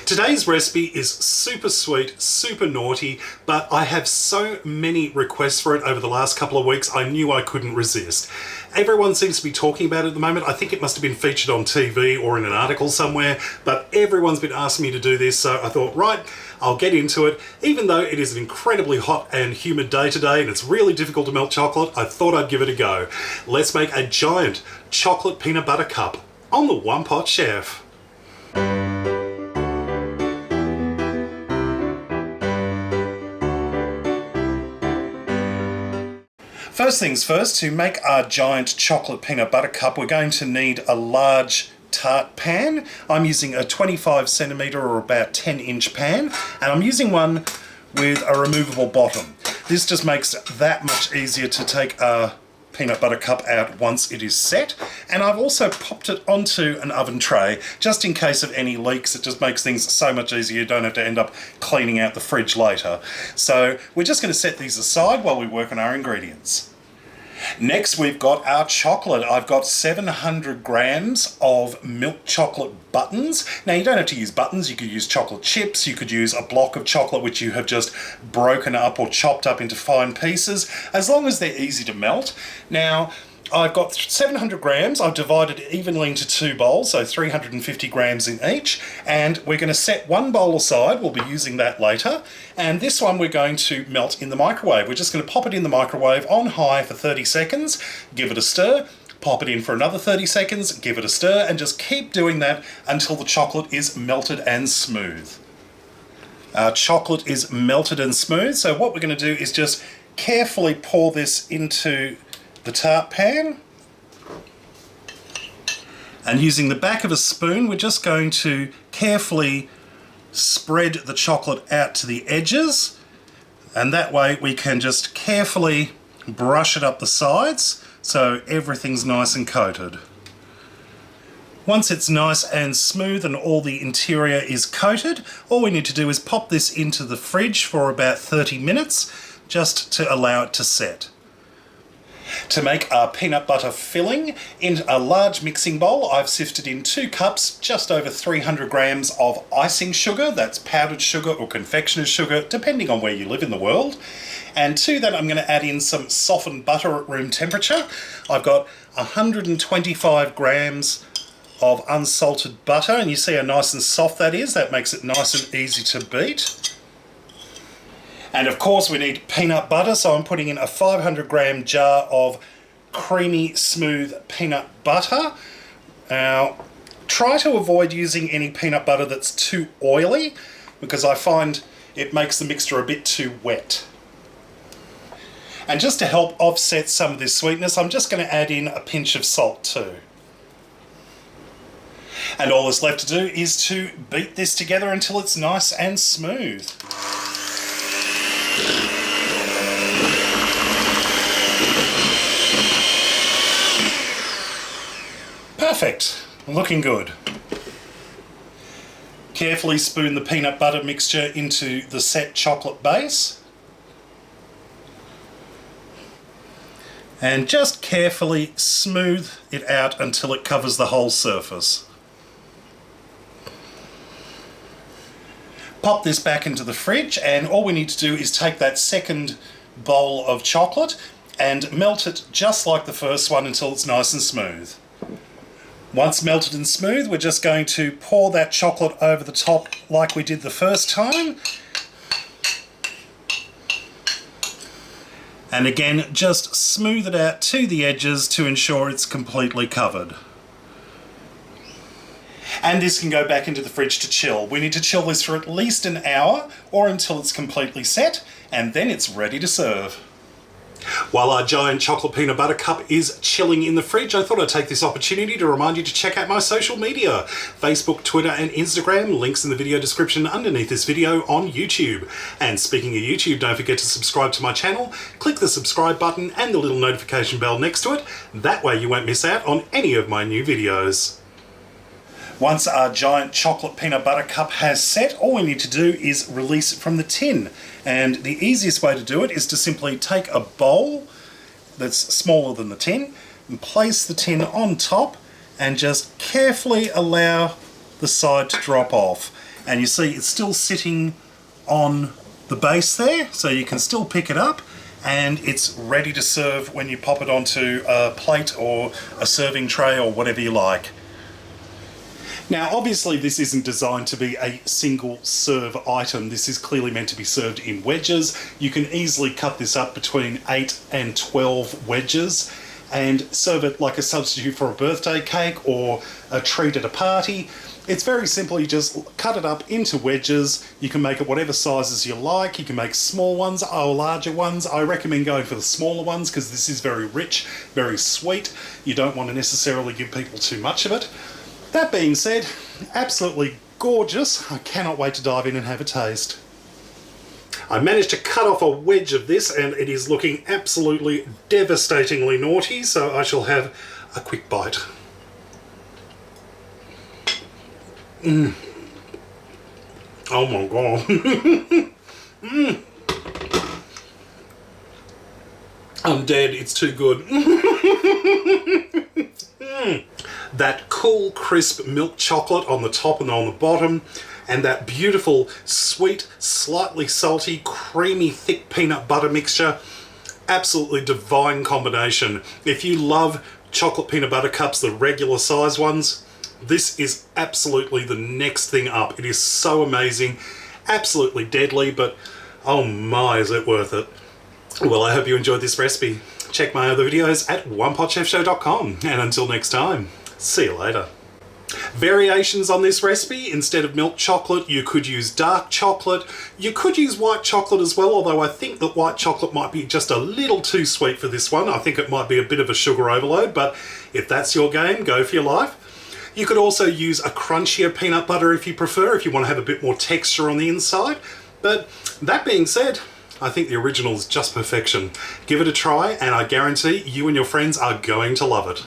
Today's recipe is super sweet, super naughty, but I have so many requests for it over the last couple of weeks, I knew I couldn't resist. Everyone seems to be talking about it at the moment. I think it must have been featured on TV or in an article somewhere, but everyone's been asking me to do this, so I thought, right, I'll get into it. Even though it is an incredibly hot and humid day today and it's really difficult to melt chocolate, I thought I'd give it a go. Let's make a giant chocolate peanut butter cup on the One Pot Chef. First things first, to make our giant chocolate peanut butter cup, we're going to need a large tart pan. I'm using a 25 centimetre or about 10-inch pan, and I'm using one with a removable bottom. This just makes it that much easier to take our peanut butter cup out once it is set. And I've also popped it onto an oven tray just in case of any leaks. It just makes things so much easier. You don't have to end up cleaning out the fridge later. So we're just going to set these aside while we work on our ingredients. Next, we've got our chocolate. I've got 700 grams of milk chocolate buttons. Now, you don't have to use buttons. You could use chocolate chips. You could use a block of chocolate which you have just broken up or chopped up into fine pieces, as long as they're easy to melt. Now, I've got 700 grams. I've divided it evenly into two bowls, so 350 grams in each. And we're going to set one bowl aside. We'll be using that later. And this one we're going to melt in the microwave. We're just going to pop it in the microwave on high for 30 seconds, give it a stir, pop it in for another 30 seconds, give it a stir, and just keep doing that until the chocolate is melted and smooth. Our chocolate is melted and smooth, so what we're going to do is just carefully pour this into the tart pan, and using the back of a spoon we're just going to carefully spread the chocolate out to the edges, and that way we can just carefully brush it up the sides so everything's nice and coated. Once it's nice and smooth and all the interior is coated, all we need to do is pop this into the fridge for about 30 minutes just to allow it to set. To make our peanut butter filling, in a large mixing bowl I've sifted in 2 cups, just over 300 grams of icing sugar. That's powdered sugar or confectioner's sugar, depending on where you live in the world. And to that I'm going to add in some softened butter at room temperature. I've got 125 grams of unsalted butter, and you see how nice and soft that is. That makes it nice and easy to beat. And of course we need peanut butter, so I'm putting in a 500 gram jar of creamy, smooth peanut butter. Now, try to avoid using any peanut butter that's too oily, because I find it makes the mixture a bit too wet. And just to help offset some of this sweetness, I'm just going to add in a pinch of salt too. And all that's left to do is to beat this together until it's nice and smooth. Perfect, looking good. Carefully spoon the peanut butter mixture into the set chocolate base. And just carefully smooth it out until it covers the whole surface. Pop this back into the fridge, and all we need to do is take that second bowl of chocolate and melt it just like the first one until it's nice and smooth. Once melted and smooth, we're just going to pour that chocolate over the top like we did the first time. And again, just smooth it out to the edges to ensure it's completely covered. And this can go back into the fridge to chill. We need to chill this for at least an hour or until it's completely set, and then it's ready to serve. While our giant chocolate peanut butter cup is chilling in the fridge, I thought I'd take this opportunity to remind you to check out my social media. Facebook, Twitter and Instagram, links in the video description underneath this video on YouTube. And speaking of YouTube, don't forget to subscribe to my channel, click the subscribe button and the little notification bell next to it. That way you won't miss out on any of my new videos. Once our giant chocolate peanut butter cup has set, all we need to do is release it from the tin. And the easiest way to do it is to simply take a bowl that's smaller than the tin and place the tin on top and just carefully allow the side to drop off. And you see it's still sitting on the base there, so you can still pick it up, and it's ready to serve when you pop it onto a plate or a serving tray or whatever you like. Now obviously this isn't designed to be a single serve item. This is clearly meant to be served in wedges. You can easily cut this up between 8 and 12 wedges and serve it like a substitute for a birthday cake or a treat at a party. It's very simple. You just cut it up into wedges. You can make it whatever sizes you like. You can make small ones or larger ones. I recommend going for the smaller ones because this is very rich, very sweet. You don't want to necessarily give people too much of it. That being said, absolutely gorgeous. I cannot wait to dive in and have a taste. I managed to cut off a wedge of this and it is looking absolutely devastatingly naughty, so I shall have a quick bite. Oh my god. I'm dead, it's too good. That cool, crisp milk chocolate on the top and on the bottom, and that beautiful, sweet, slightly salty, creamy, thick peanut butter mixture. Absolutely divine combination. If you love chocolate peanut butter cups, the regular size ones, this is absolutely the next thing up. It is so amazing, absolutely deadly, but oh my, is it worth it. Well, I hope you enjoyed this recipe. Check my other videos at OnePotChefShow.com, and until next time, see you later. Variations on this recipe: instead of milk chocolate, you could use dark chocolate. You could use white chocolate as well, although I think that white chocolate might be just a little too sweet for this one. I think it might be a bit of a sugar overload, but if that's your game, go for your life. You could also use a crunchier peanut butter if you prefer, if you want to have a bit more texture on the inside. But that being said, I think the original is just perfection. Give it a try, and I guarantee you and your friends are going to love it.